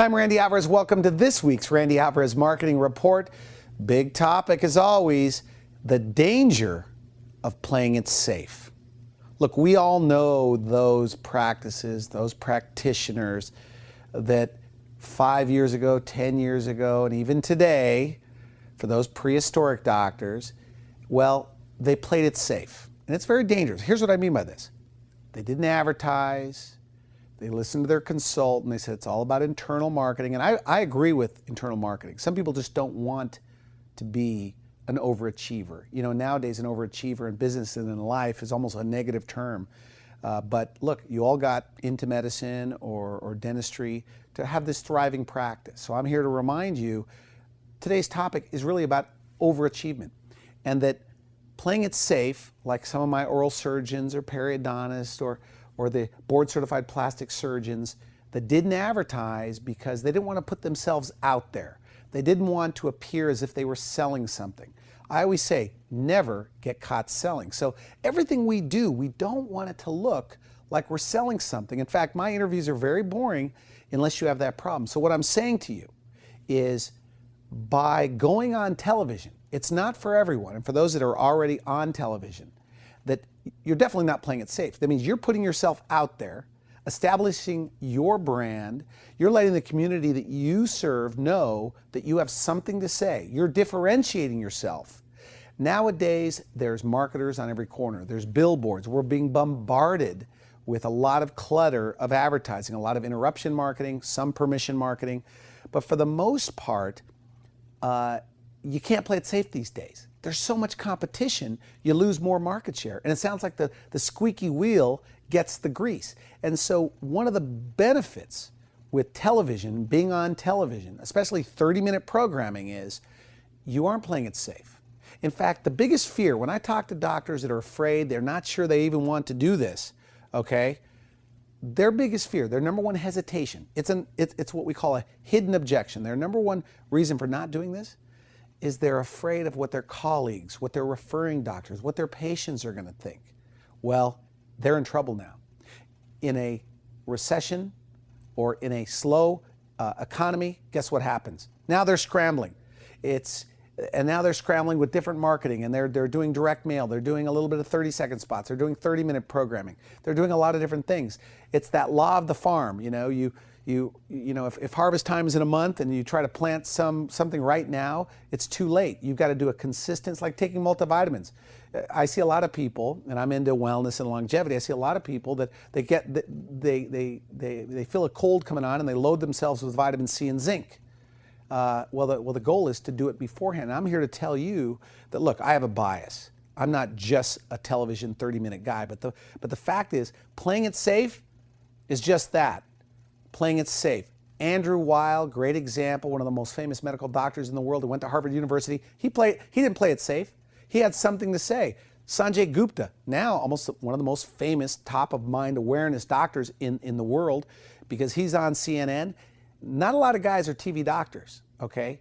I'm Randy Alvarez. Welcome to this week's Randy Alvarez Marketing Report. Big topic, as always, the danger of playing it safe. Look, we all know those practices, those practitioners that 5 years ago, 10 years ago, and even today, for those prehistoric doctors, well, they played it safe. And it's very dangerous. Here's what I mean by this. They didn't advertise. They listened to their consultant. They said it's all about internal marketing. And I agree with internal marketing. Some people just don't want to be an overachiever. You know, nowadays an overachiever in business and in life is almost a negative term. But look, you all got into medicine or dentistry to have this thriving practice. So I'm here to remind you, today's topic is really about overachievement, and that playing it safe, like some of my oral surgeons or periodontists or the board-certified plastic surgeons that didn't advertise because they didn't want to put themselves out there. They didn't want to appear as if they were selling something. I always say, never get caught selling. So everything we do, we don't want it to look like we're selling something. In fact, my interviews are very boring unless you have that problem. So what I'm saying to you is, by going on television, it's not for everyone, and for those that are already on television, that you're definitely not playing it safe. That means you're putting yourself out there, establishing your brand. You're letting the community that you serve know that you have something to say. You're differentiating yourself. Nowadays, there's marketers on every corner. There's billboards. We're being bombarded with a lot of clutter of advertising, a lot of interruption marketing, some permission marketing. But for the most part, you can't play it safe these days. There's so much competition, you lose more market share. And it sounds like the squeaky wheel gets the grease. And so one of the benefits with television, being on television, especially 30-minute programming, is you aren't playing it safe. In fact, the biggest fear, when I talk to doctors that are afraid, they're not sure they even want to do this, okay? Their biggest fear, their number one hesitation, it's what we call a hidden objection. Their number one reason for not doing this is they're afraid of what their colleagues, what their referring doctors, what their patients are going to think. Well, they're in trouble now. In a recession or in a slow economy, guess what happens? Now they're scrambling. And now they're scrambling with different marketing, and they're doing direct mail. They're doing a little bit of 30-second spots. They're doing 30-minute programming. They're doing a lot of different things. It's that law of the farm. You know, if harvest time is in a month and you try to plant something right now, it's too late. You've got to do a consistent. It's like taking multivitamins. I see a lot of people, and I'm into wellness and longevity. I see a lot of people that they feel a cold coming on and they load themselves with vitamin C and zinc. Well, the goal is to do it beforehand. And I'm here to tell you that, look, I have a bias. I'm not just a television 30-minute guy, but the fact is, playing it safe is just that. Playing it safe. Andrew Weil, great example, one of the most famous medical doctors in the world who went to Harvard University. He didn't play it safe. He had something to say. Sanjay Gupta, now almost one of the most famous top-of-mind awareness doctors in the world, because he's on CNN. Not a lot of guys are TV doctors, okay?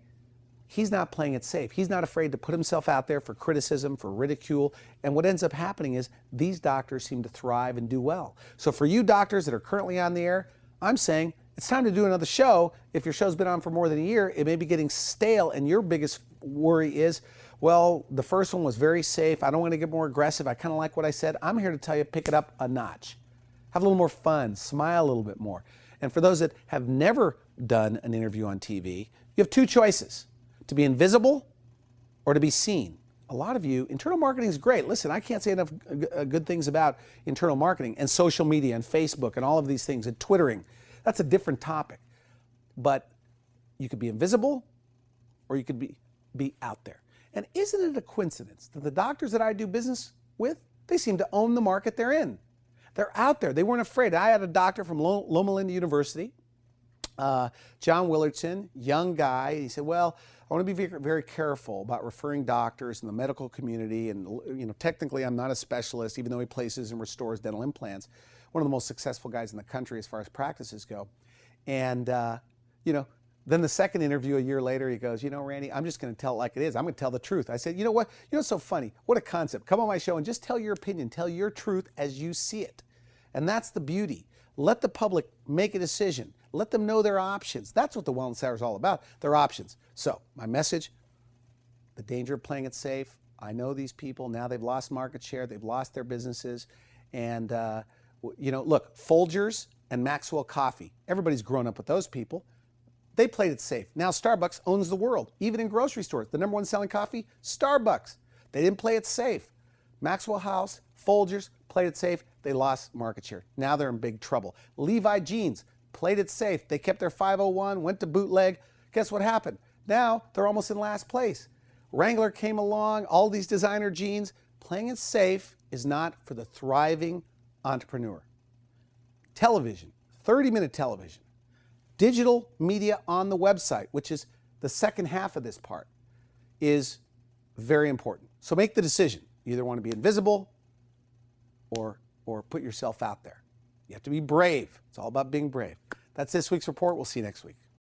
He's not playing it safe. He's not afraid to put himself out there for criticism, for ridicule. And what ends up happening is these doctors seem to thrive and do well. So for you doctors that are currently on the air, I'm saying it's time to do another show. If your show's been on for more than a year, it may be getting stale, and your biggest worry is, well, the first one was very safe. I don't want to get more aggressive. I kind of like what I said. I'm here to tell you, pick it up a notch. Have a little more fun. Smile a little bit more. And for those that have never done an interview on TV, you have two choices: to be invisible or to be seen. A lot of you, internal marketing is great. Listen, I can't say enough good things about internal marketing and social media and Facebook and all of these things and Twittering. That's a different topic. But you could be invisible or you could be out there. And isn't it a coincidence that the doctors that I do business with, they seem to own the market they're in? They're out there. They weren't afraid. I had a doctor from Loma Linda University, John Willardson, young guy. He said, well, I want to be very, very careful about referring doctors in the medical community. And, you know, technically I'm not a specialist, even though he places and restores dental implants. One of the most successful guys in the country as far as practices go. And, you know, then the second interview a year later, he goes, you know, Randy, I'm just going to tell it like it is. I'm going to tell the truth. I said, you know what? You know what's so funny? What a concept. Come on my show and just tell your opinion. Tell your truth as you see it. And that's the beauty. Let the public make a decision. Let them know their options. That's what the Wellness Hour is all about, their options. So my message, the danger of playing it safe. I know these people, now they've lost market share, they've lost their businesses. And, look, Folgers and Maxwell Coffee, everybody's grown up with those people. They played it safe. Now Starbucks owns the world, even in grocery stores. The number one selling coffee, Starbucks. They didn't play it safe. Maxwell House, Folgers played it safe. They lost market share. Now they're in big trouble. Levi Jeans played it safe. They kept their 501, went to bootleg. Guess what happened? Now they're almost in last place. Wrangler came along, all these designer jeans. Playing it safe is not for the thriving entrepreneur. Television, 30-minute television. Digital media on the website, which is the second half of this part, is very important. So make the decision. You either want to be invisible or put yourself out there. You have to be brave. It's all about being brave. That's this week's report. We'll see you next week.